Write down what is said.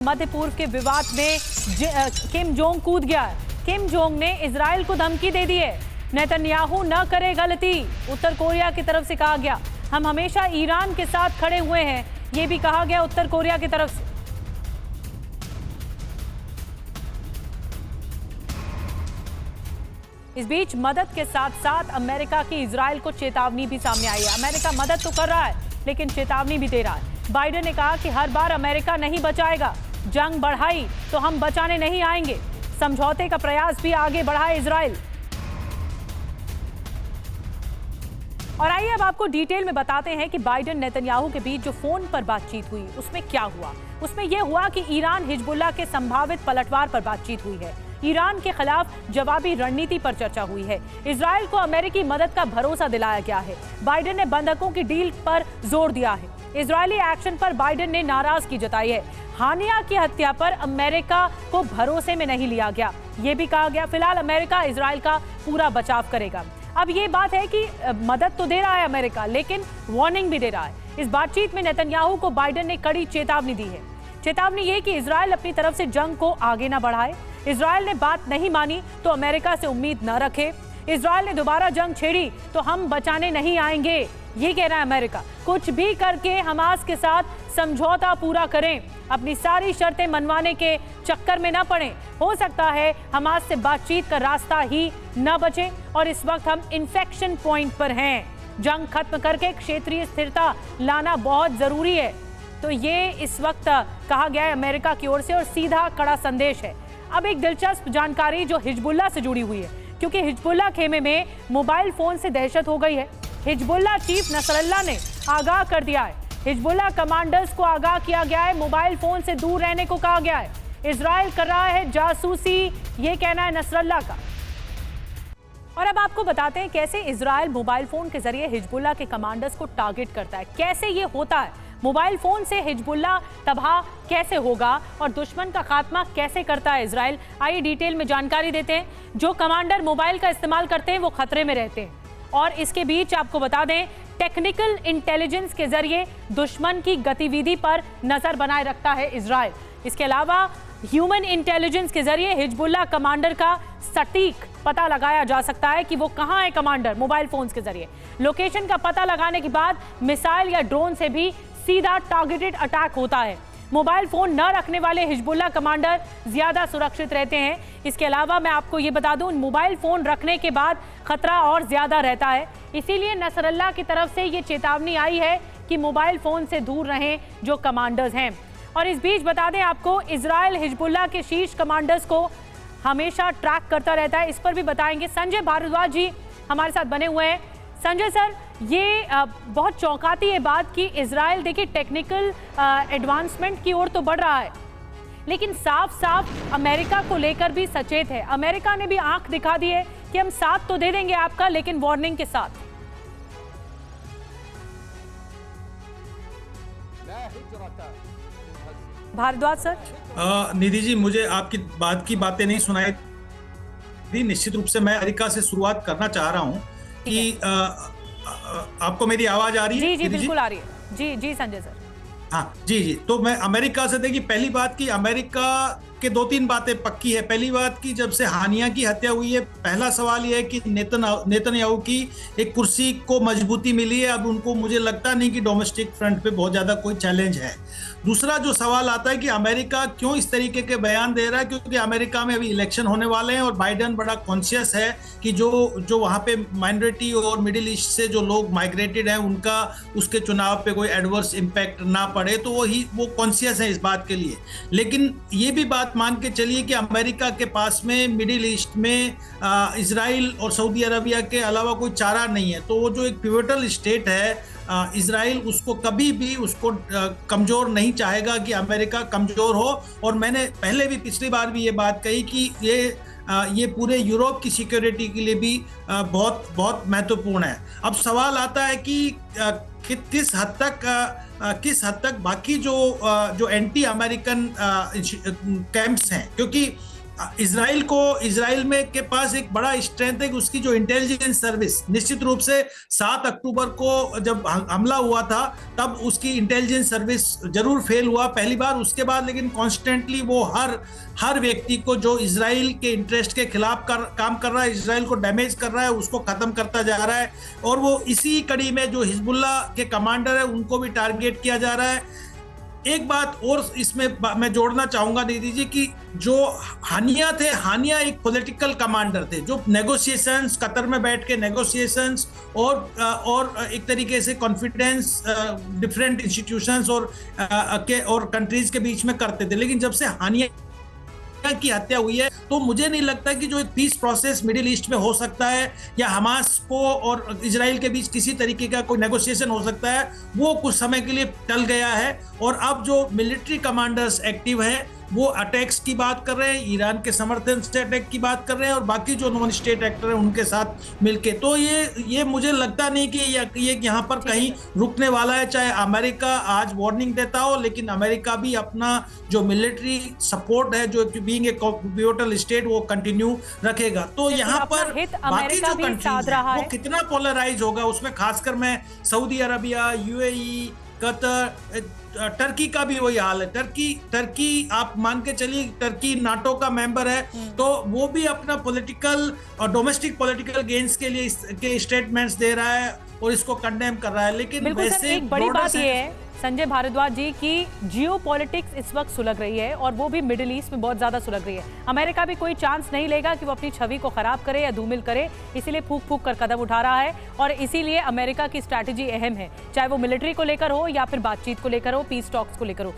मध्य पूर्व के विवाद में किम जोंग कूद गया है। किम जोंग ने इजराइल को धमकी दे दी है। नेतन्याहू न करे गलती, उत्तर कोरिया की तरफ से कहा गया। हम हमेशा ईरान के साथ खड़े हुए हैं, ये भी कहा गया उत्तर कोरिया की तरफ से। इस बीच मदद के साथ साथ अमेरिका की इजराइल को चेतावनी भी सामने आई है। अमेरिका मदद तो कर रहा है लेकिन चेतावनी भी दे रहा है। बाइडेन ने कहा कि हर बार अमेरिका नहीं बचाएगा, जंग बढ़ाई तो हम बचाने नहीं आएंगे। समझौते का प्रयास भी आगे बढ़ाए इजराइल। और आइए अब आपको डिटेल में बताते हैं कि बाइडेन नेतन्याहू के बीच जो फोन पर बातचीत हुई उसमें क्या हुआ। उसमें यह हुआ कि ईरान हिजबुल्लाह के संभावित पलटवार पर बातचीत हुई है। ईरान के खिलाफ जवाबी रणनीति पर चर्चा हुई है। इजराइल को अमेरिकी मदद का भरोसा दिलाया गया है। बाइडेन ने बंधकों की डील पर जोर दिया है। इजरायली एक्शन पर बाइडेन ने नाराजगी जताई है। हानिया की हत्या पर अमेरिका को भरोसे में नहीं लिया गया, ये भी कहा गया। फिलहाल अमेरिका इजराइल का पूरा बचाव करेगा। अब ये बात है कि मदद तो दे रहा है अमेरिका, लेकिन वार्निंग भी दे रहा है। इस बातचीत में नेतन्याहू को बाइडेन ने कड़ी चेतावनी दी है। चेतावनी ये कि इजराइल अपनी तरफ से जंग को आगे न बढ़ाए। इजराइल ने बात नहीं मानी तो अमेरिका से उम्मीद न रखे। इजराइल ने दोबारा जंग छेड़ी तो हम बचाने नहीं आएंगे, ये कह रहा है अमेरिका। कुछ भी करके हमास के साथ समझौता पूरा करें, अपनी सारी शर्तें मनवाने के चक्कर में न पड़े। हो सकता है हमास से बातचीत का रास्ता ही न बचे और इस वक्त हम इन्फेक्शन पॉइंट पर हैं। जंग खत्म करके क्षेत्रीय स्थिरता लाना बहुत जरूरी है। तो ये इस वक्त कहा गया है अमेरिका की ओर से और सीधा कड़ा संदेश है। अब एक दिलचस्प जानकारी जो हिजबुल्लाह से जुड़ी हुई है, क्योंकि हिजबुल्लाह खेमे में मोबाइल फोन से दहशत हो गई है। हिजबुल्लाह चीफ नसरल्लाह ने आगाह कर दिया है। हिजबुल्लाह कमांडर्स को आगाह किया गया है, मोबाइल फोन से दूर रहने को कहा गया है। इजराइल कर रहा है जासूसी, ये कहना है नसरल्लाह का। और अब आपको बताते हैं कैसे इजराइल मोबाइल फोन के जरिए हिजबुल्लाह के कमांडर्स को टारगेट करता है। कैसे ये होता है, मोबाइल फोन से हिजबुल्लाह तबाह कैसे होगा और दुश्मन का खात्मा कैसे करता है इजराइल, आइए डिटेल में जानकारी देते हैं। जो कमांडर मोबाइल का इस्तेमाल करते हैं वो खतरे में रहते हैं। और इसके बीच आपको बता दें, टेक्निकल इंटेलिजेंस के जरिए दुश्मन की गतिविधि पर नजर बनाए रखता है इजराइल। इसके अलावा ह्यूमन इंटेलिजेंस के जरिए हिजबुल्लाह कमांडर का सटीक पता लगाया जा सकता है कि वो कहां है। कमांडर मोबाइल फोन के जरिए लोकेशन का पता लगाने के बाद मिसाइल या ड्रोन से भी सीधा टारगेटेड अटैक होता है। मोबाइल फोन न रखने वाले हिजबुल्लाह कमांडर ज्यादा सुरक्षित रहते हैं। इसके अलावा मैं आपको ये बता दूं, मोबाइल फोन रखने के बाद खतरा और ज्यादा रहता है। इसीलिए नसरल्लाह की तरफ से ये चेतावनी आई है कि मोबाइल फोन से दूर रहें जो कमांडर्स हैं। और इस बीच बता दें आपको, इजराइल हिजबुल्लाह के शीर्ष कमांडर्स को हमेशा ट्रैक करता रहता है। इस पर भी बताएंगे। संजय भारद्वाज जी हमारे साथ बने हुए हैं। संजय सर, ये बहुत चौंकाती है बात कि इजराइल देखिए टेक्निकल एडवांसमेंट की ओर तो बढ़ रहा है, लेकिन साफ साफ अमेरिका को लेकर भी सचेत है। अमेरिका ने भी आंख दिखा दी है कि हम साथ तो दे देंगे आपका, लेकिन वार्निंग के साथ। भारद्वाज सर। निधि जी, मुझे आपकी बात की बातें नहीं सुनाई दी। निश्चित रूप से मैं अमेरिका से शुरुआत करना चाह रहा हूँ कि आपको मेरी आवाज आ रही है? जी बिल्कुल आ रही है। जी संजय सर। हाँ जी। तो मैं अमेरिका से देखिए, पहली बात की अमेरिका के दो तीन बातें पक्की है। पहली बात की, जब से हानिया की हत्या हुई है, पहला सवाल यह है कि नेतन्याहू की एक कुर्सी को मजबूती मिली है। अब उनको मुझे लगता नहीं कि डोमेस्टिक फ्रंट पे बहुत ज्यादा कोई चैलेंज है। दूसरा जो सवाल आता है कि अमेरिका क्यों इस तरीके के बयान दे रहा है, क्योंकि अमेरिका में अभी इलेक्शन होने वाले हैं और बाइडेन बड़ा कॉन्शियस है कि जो वहाँ पे माइनॉरिटी और मिडिल ईस्ट से जो लोग माइग्रेटेड हैं उनका उसके चुनाव पे कोई एडवर्स इम्पैक्ट ना पड़े, तो वो कॉन्शियस है इस बात के लिए। लेकिन ये भी बात मान के चलिए कि अमेरिका के पास में मिडिल ईस्ट में इजराइल और सऊदी अरबिया के अलावा कोई चारा नहीं है। तो वो जो एक पिवटल स्टेट है इजराइल, उसको कभी भी उसको कमज़ोर नहीं चाहेगा कि अमेरिका कमज़ोर हो। और मैंने पहले भी पिछली बार भी ये बात कही कि ये पूरे यूरोप की सिक्योरिटी के लिए भी बहुत बहुत महत्वपूर्ण है। अब सवाल आता है कि किस हद तक बाकी जो एंटी अमेरिकन कैंप्स हैं, क्योंकि इजराइल में के पास एक बड़ा स्ट्रेंथ है कि उसकी जो इंटेलिजेंस सर्विस, निश्चित रूप से 7 अक्टूबर को जब हमला हुआ था तब उसकी इंटेलिजेंस सर्विस जरूर फेल हुआ पहली बार, उसके बाद लेकिन कॉन्स्टेंटली वो हर व्यक्ति को जो इजराइल के इंटरेस्ट के खिलाफ काम कर रहा है, इजराइल को डैमेज कर रहा है, उसको खत्म करता जा रहा है। और वो इसी कड़ी में जो हिजबुल्लाह के कमांडर है उनको भी टारगेट किया जा रहा है। एक बात और इसमें मैं जोड़ना चाहूंगा दीदी जी कि जो हानिया थे, हानिया एक पॉलिटिकल कमांडर थे जो नेगोशिएशंस, कतर में बैठ के नेगोशिएशंस और एक तरीके से कॉन्फिडेंस डिफरेंट इंस्टीट्यूशंस और कंट्रीज के बीच में करते थे। लेकिन जब से हानिया की हत्या हुई है तो मुझे नहीं लगता कि जो एक पीस प्रोसेस मिडिल ईस्ट में हो सकता है या हमास को और इजराइल के बीच किसी तरीके का कोई नेगोशिएशन हो सकता है, वो कुछ समय के लिए टल गया है। और अब जो मिलिट्री कमांडर्स एक्टिव हैं वो अटैक्स की बात कर रहे हैं, ईरान के समर्थन से अटैक की बात कर रहे हैं और बाकी जो नॉन स्टेट एक्टर हैं उनके साथ मिलके। तो ये मुझे लगता नहीं कि ये यहाँ पर कहीं रुकने वाला है। चाहे अमेरिका आज वार्निंग देता हो, लेकिन अमेरिका भी अपना जो मिलिट्री सपोर्ट है, जो बीइंग ए पिवोटल स्टेट, वो कंटिन्यू रखेगा। तो यहाँ पर बाकी जो कंट्रीज है वो कितना पोलराइज होगा उसमें खासकर मैं Saudi Arabia, UAE, Qatar, Turkey का भी वही हाल है। टर्की आप मान के चलिए, टर्की नाटो का मेंबर है, तो वो भी अपना पॉलिटिकल और डोमेस्टिक पॉलिटिकल गेन्स के लिए के स्टेटमेंट्स दे रहा है और इसको कंडेम कर रहा है। लेकिन वैसे एक बड़ी बात ये है संजय भारद्वाज जी की जियोपॉलिटिक्स इस वक्त सुलग रही है और वो भी मिडिल ईस्ट में बहुत ज्यादा सुलग रही है। अमेरिका भी कोई चांस नहीं लेगा कि वो अपनी छवि को खराब करे या धूमिल करे, इसीलिए फूक फूक कर कदम उठा रहा है। और इसीलिए अमेरिका की स्ट्रैटेजी अहम है, चाहे वो मिलिट्री को लेकर हो या फिर बातचीत को लेकर हो, पीस टॉक्स को लेकर हो।